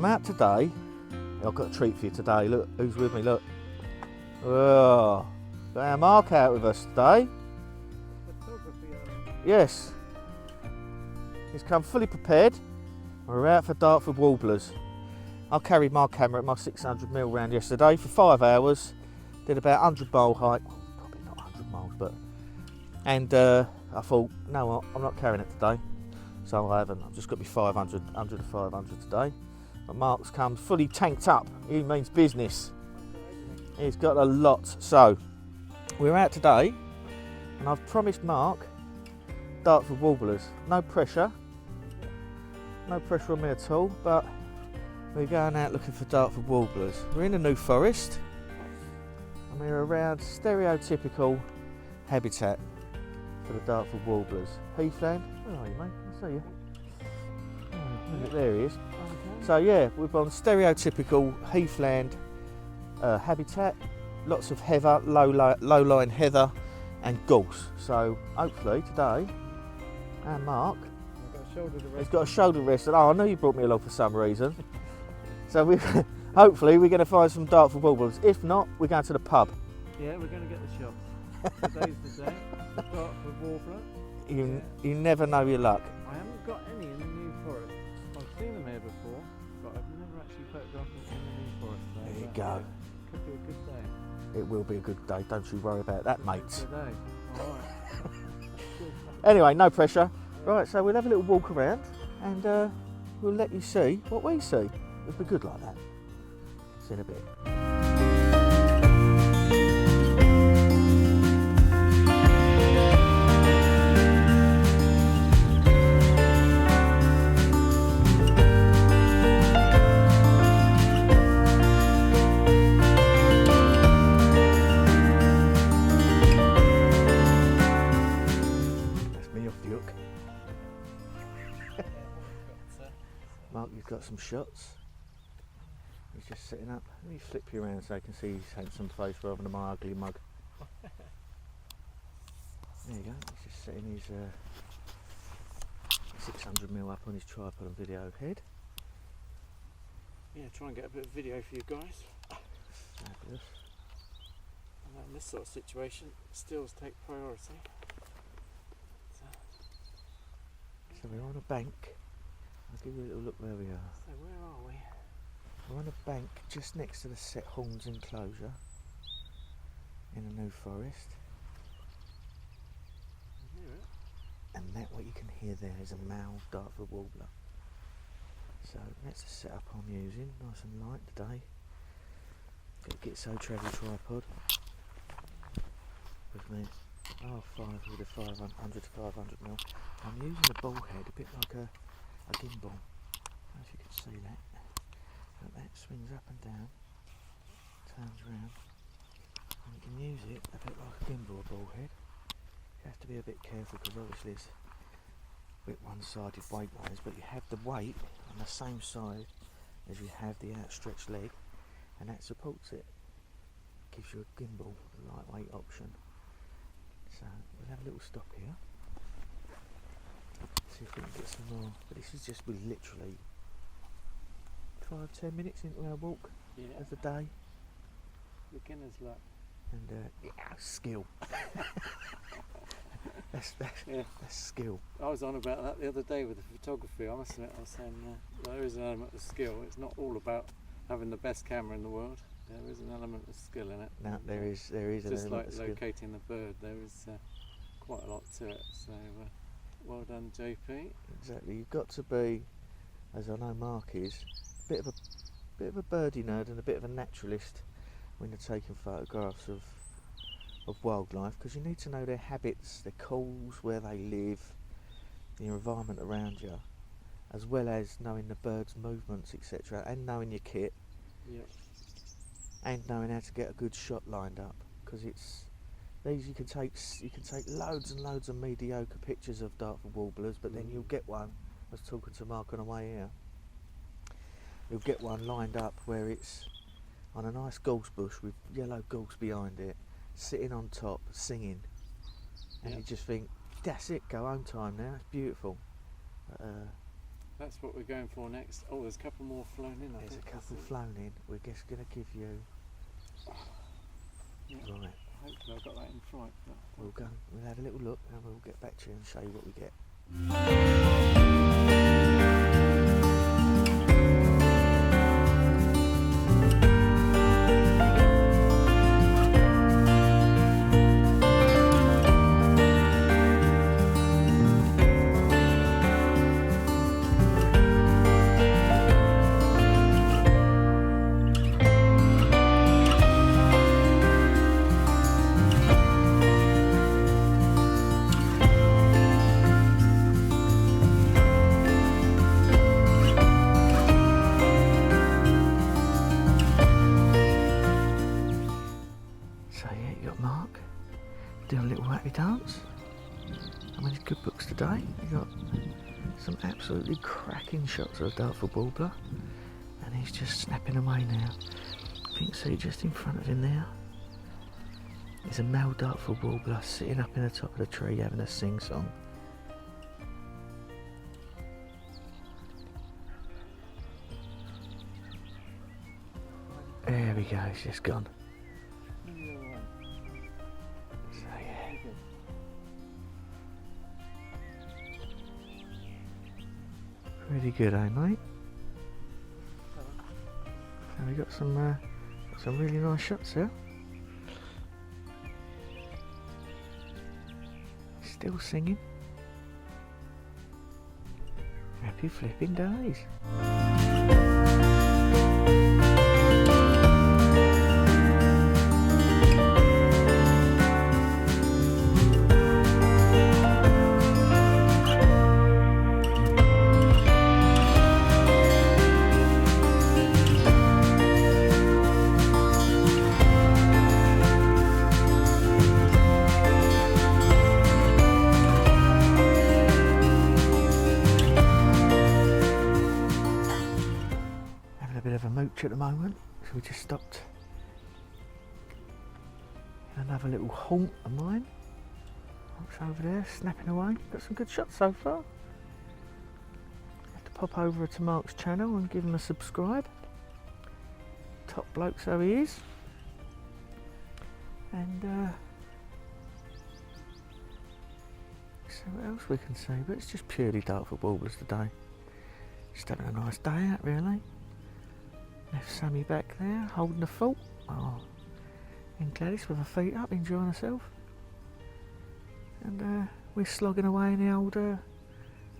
I'm out today. I've got a treat for you today. Look, who's with me? Look. Oh, got our Mark out with us today. Yes. He's come fully prepared. We're out for Dartford Warblers. I carried my camera at my 600mm round yesterday for 5 hours. Did about 100 mile hike. Well, probably not 100 miles, but. And I thought, no, what, I'm not carrying it today. So I haven't. I've just got me 100 to 500 today. But Mark's come fully tanked up. He means business. He's got a lot. So we're out today, and I've promised Mark Dartford Warblers. No pressure. No pressure on me at all, but we're going out looking for Dartford Warblers. We're in the New Forest, and we're around stereotypical habitat for the Dartford Warblers. Heathland, where are you, mate? I see you. Oh, there he is. So yeah, we're on stereotypical heathland habitat. Lots of heather, low-lying heather, and gorse. So hopefully today, and Mark, he's got a shoulder rest. Oh, I know you brought me along for some reason. So hopefully we're going to find some Dartford Warblers. If not, we're going to the pub. Yeah, we're going to get the shots. Today's the day. Dartford Warbler. You never know your luck. I haven't got any in the New Forest. I've seen them here before, but I've never actually photographed them in the New Forest. There you go. Could be a good day. It will be a good day. Don't you worry about that, mate. Good day. All right. Anyway, no pressure. Right, so we'll have a little walk around, and we'll let you see what we see. It'll be good like that. See you in a bit. Mark, you've got some shots. He's just sitting up. Let me flip you around so I can see his handsome face rather than my ugly mug. There you go. He's just setting his 600mm up on his tripod and video head. Yeah, try and get a bit of video for you guys. Fabulous. And in this sort of situation, stills take priority. So we're on a bank. I'll give you a little look where we are. So where are we? We're on a bank just next to the Set Horns enclosure in the New Forest. I hear it. And that what you can hear there is a male Dartford Warbler. So that's the setup I'm using, nice and light today. Got a Gitso travel tripod with me R5 with a 500 to 500mm. I'm using a ball head, a bit like a gimbal. I don't know if you can see that. But that swings up and down, turns round, and you can use it a bit like a gimbal or ball head. You have to be a bit careful because obviously it's a bit one-sided weight-wise, but you have the weight on the same side as you have the outstretched leg, and that supports it. Gives you a gimbal, a lightweight option. So we'll have a little stop here. See if we can get some more. But this is just, we're literally 5-10 minutes into our walk of the day. Beginner's luck. And yeah, skill. that's skill. I was on about that the other day with the photography. I must admit, I was saying there is an element of skill. It's not all about having the best camera in the world. There is an element of skill in it. No, there is an element of skill. Just like locating the bird, there is quite a lot to it. So well done, JP. Exactly. You've got to be, as I know Mark is, a bit of a birdie nerd and a bit of a naturalist when you're taking photographs of wildlife, because you need to know their habits, their calls, where they live, the environment around you, as well as knowing the bird's movements, etc., and knowing your kit. Yep. And knowing how to get a good shot lined up, because it's these you can take loads and loads of mediocre pictures of Dartford Warblers, but then you'll get one. I was talking to Mark on the way here. You'll get one lined up where it's on a nice gorse bush with yellow gorse behind it, sitting on top singing, and you just think, that's it, go home time now. It's beautiful. That's what we're going for next. Oh, there's a couple more flown in. There's a couple flown in. We're just going to give you... Yeah. Right. Hopefully I've got that in flight. We'll go. We'll have a little look and we'll get back to you and show you what we get. Doing a little happy dance. I mean, it's good books today. We've got some absolutely cracking shots of the Dartford Warbler, and he's just snapping away now. You can see just in front of him there is a male Dartford Warbler sitting up in the top of the tree having a sing-song. There we go, he's just gone. Pretty good, eh, mate? So we got some really nice shots there. Still singing. Happy flipping days. At the moment, so we just stopped another little haunt of mine. What's over there, snapping away. Got some good shots so far. Have to pop over to Mark's channel and give him a subscribe. Top bloke, so he is. And see what else we can see, but it's just purely Dartford Warblers today. Just having a nice day out, really. Left Sammy back there, holding the fort. Oh, and Gladys with her feet up, enjoying herself. And we're slogging away in the old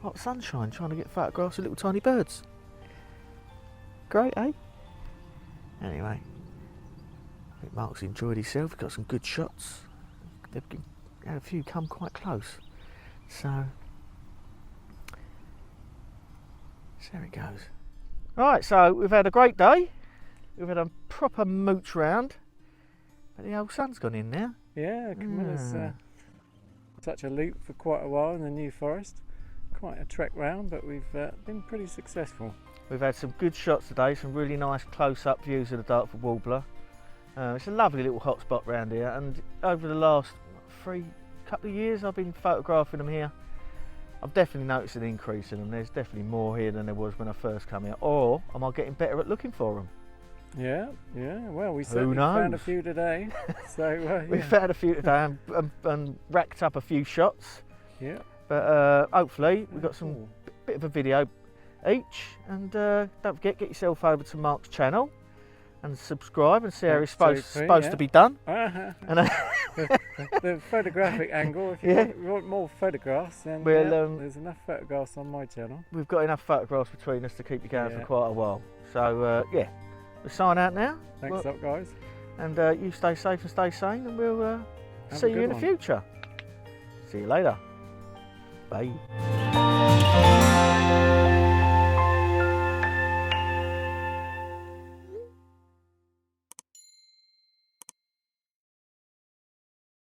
hot sunshine, trying to get photographs of little tiny birds. Great, eh? Anyway, I think Mark's enjoyed himself. Got some good shots. They've had a few come quite close. So there it goes. Right, so we've had a great day. We've had a proper mooch round, but the old sun's gone in now. Yeah, Camilla's such a loop for quite a while in the New Forest. Quite a trek round, but we've been pretty successful. We've had some good shots today, some really nice close-up views of the Dartford Warbler. It's a lovely little hotspot round here, and over the last couple of years I've been photographing them here. I've definitely noticed an increase in them. There's definitely more here than there was when I first came here. Or am I getting better at looking for them? Yeah. Well, we certainly found a few today. So we found a few today and racked up a few shots. Yeah. But hopefully we've got some bit of a video each. And don't forget, get yourself over to Mark's channel and subscribe and see how it's supposed to be done. And the photographic angle, if you want more photographs, then there's enough photographs on my channel. We've got enough photographs between us to keep you going for quite a while. So we'll sign out now. Thanks up, guys. And you stay safe and stay sane, and we'll see you in the future. See you later. Bye.